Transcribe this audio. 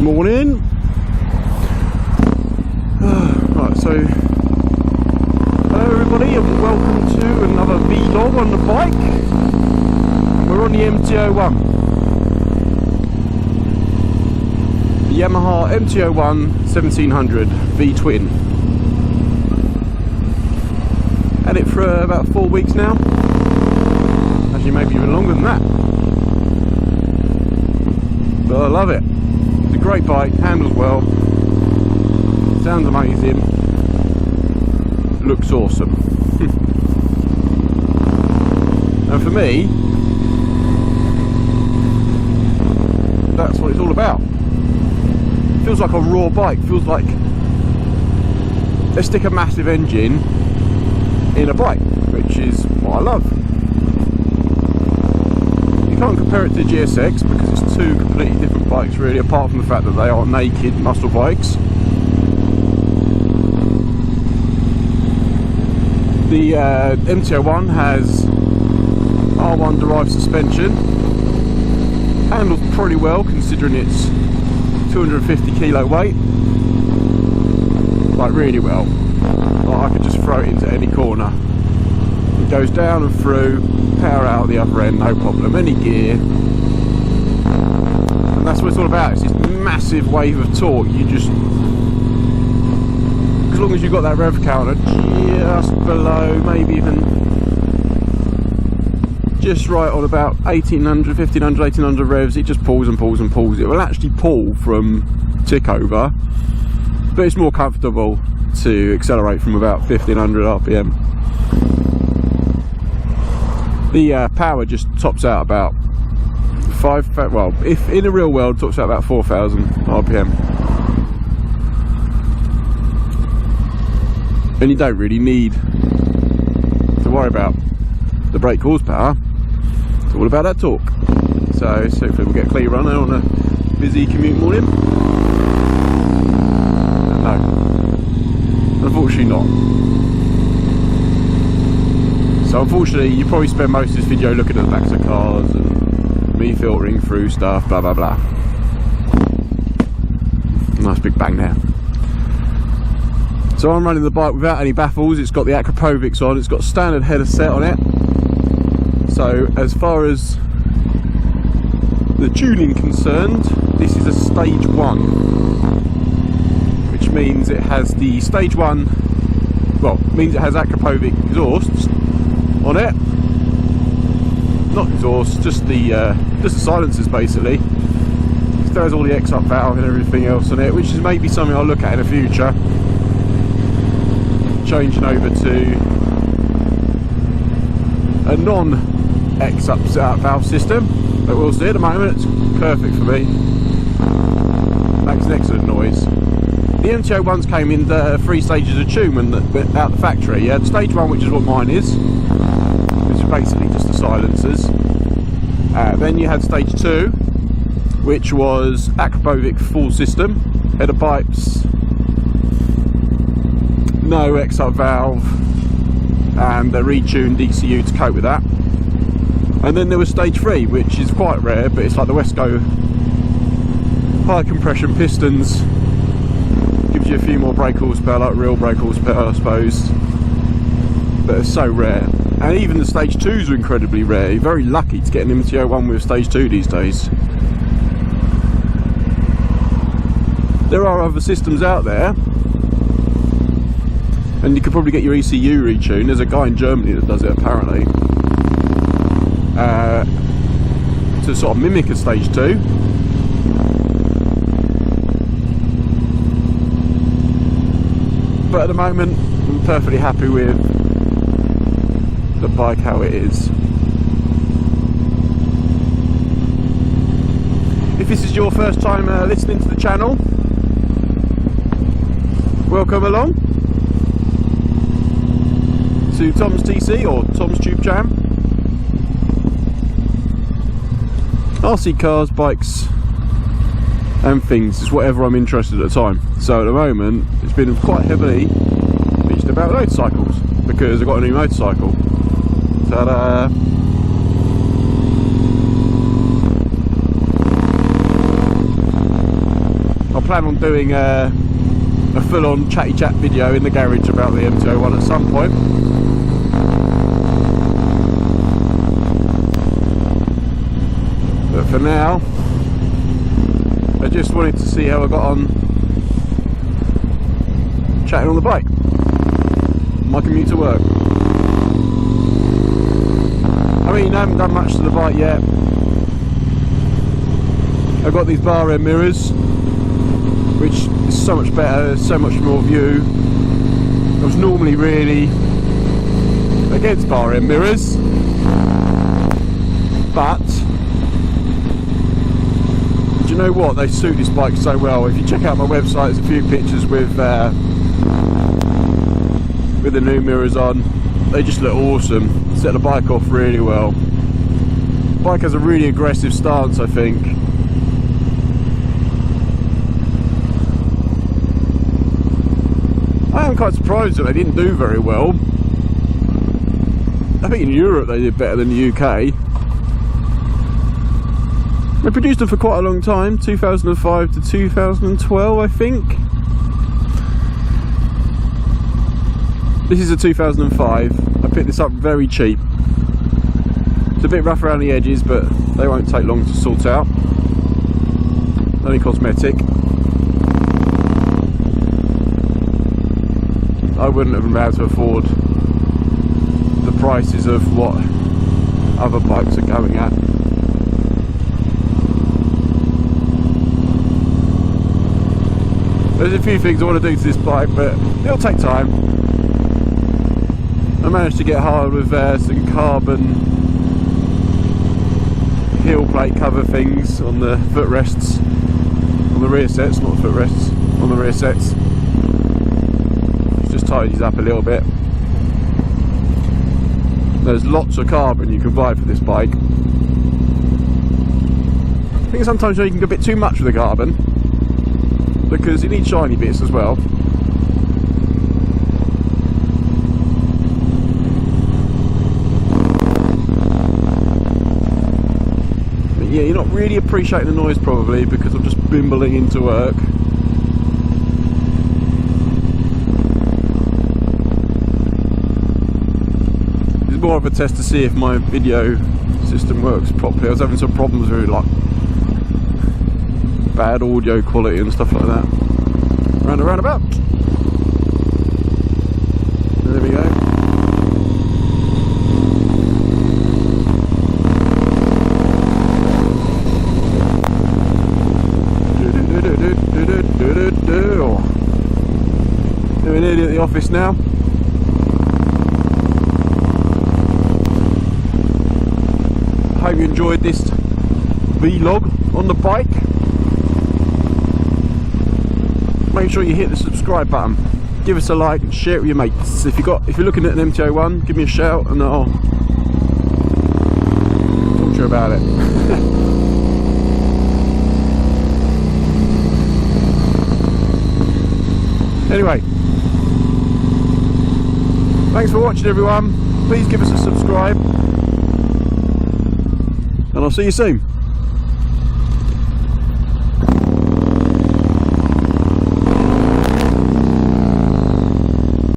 Morning. Right, so hello everybody and welcome to another vlog on the bike. We're on the MT01, the Yamaha MT01 1700 V-twin. Had it for about 4 weeks now, actually maybe even longer than that, but I love it. It's a great bike, handles well, sounds amazing, looks awesome. And for me, that's what it's all about. It feels like a raw bike, feels like they stick a massive engine in a bike, which is what I love. You can't compare it to the GSX because it's two completely different bikes really, apart from the fact that they are naked muscle bikes. The MT01 has R1 derived suspension, handles pretty well considering it's 250 kilo weight, like really well. Like I could just throw it into any corner. It goes down and through, power out the other end, no problem, any gear. And that's what it's all about. It's this massive wave of torque. You just, as long as you've got that rev counter just below, maybe even just right on about 1800, 1500, 1800 revs, it just pulls and pulls and pulls. It will actually pull from tick over, but it's more comfortable to accelerate from about 1500 RPM. The power just tops out about well, if in the real world, tops out about 4000 RPM. And you don't really need to worry about the brake horsepower. It's all about that torque. So hopefully we'll get a clear run on a busy commute morning. No, unfortunately not. So unfortunately you probably spend most of this video looking at the backs of cars and me filtering through stuff, blah blah blah. Nice big bang there. So I'm running the bike without any baffles. It's got the Akrapovics on, it's got standard header set on it. So as far as the tuning concerned, this is a stage 1, which means it has the stage 1, well, means it has Akrapovic exhausts on it. Not exhaust, just the silencers basically. It has all the X-up valve and everything else on it, which is maybe something I'll look at in the future. Changing over to a non-X-up valve system, but we'll see. At the moment it's perfect for me, makes an excellent noise. The MT01s came in 3 stages of tune when out the factory. You had stage 1, which is what mine is, which is basically just the silencers. Then you had stage 2, which was Akrapovic full system, header pipes, no X-up valve, and a retuned ECU to cope with that. And then there was stage 3, which is quite rare, but it's like the Wesco high compression pistons, gives you a few more brake horsepower, like real brake horsepower I suppose, but it's so rare. And even the stage 2s are incredibly rare. You're very lucky to get an MT01 with stage 2 these days. There are other systems out there, and you could probably get your ECU retuned. There's a guy in Germany that does it apparently, to sort of mimic a stage 2. But at the moment I'm perfectly happy with the bike how it is. If this is your first time listening to the channel, welcome along to Tom's TC, or Tom's Tube Jam. RC cars, bikes and things is whatever I'm interested in at the time. So at the moment it's been quite heavily featured about motorcycles because I've got a new motorcycle. Ta-da! plan on doing a full-on chatty chat video in the garage about the MT01 at some point. But for now, I just wanted to see how I got on chatting on the bike, my commute to work. I mean, I haven't done much to the bike yet. I've got these bar end mirrors, which is so much better, so much more view. I was normally really against bar end mirrors, but do you know what? They suit this bike so well. If you check out my website, there's a few pictures with the new mirrors on. They just look awesome. Set the bike off really well. The bike has a really aggressive stance, I think. I am quite surprised that they didn't do very well. I think in Europe they did better than the UK. They produced them for quite a long time, 2005 to 2012, I think. This is a 2005. I picked this up very cheap. It's a bit rough around the edges, but they won't take long to sort out. Only cosmetic. I wouldn't have been able to afford the prices of what other bikes are going at. There's a few things I want to do to this bike, but it'll take time. I managed to get hard with some carbon heel plate cover things on the footrests, on the rear sets, not footrests, on the rear sets. Just tidies up a little bit. There's lots of carbon you can buy for this bike. I think sometimes you can go a bit too much with the carbon, because it needs shiny bits as well. But yeah, you're not really appreciating the noise probably, because I'm just bimbling into work. It's more of a test to see if my video system works properly. I was having some problems with like bad audio quality and stuff like that. Round and round about. There we go. We're nearly at the office now. I hope you enjoyed this vlog on the bike. Make sure you hit the subscribe button, give us a like and share it with your mates. If you're looking at an MT01, give me a shout and I'll talk to you about it. Anyway, thanks for watching everyone. Please give us a subscribe and I'll see you soon.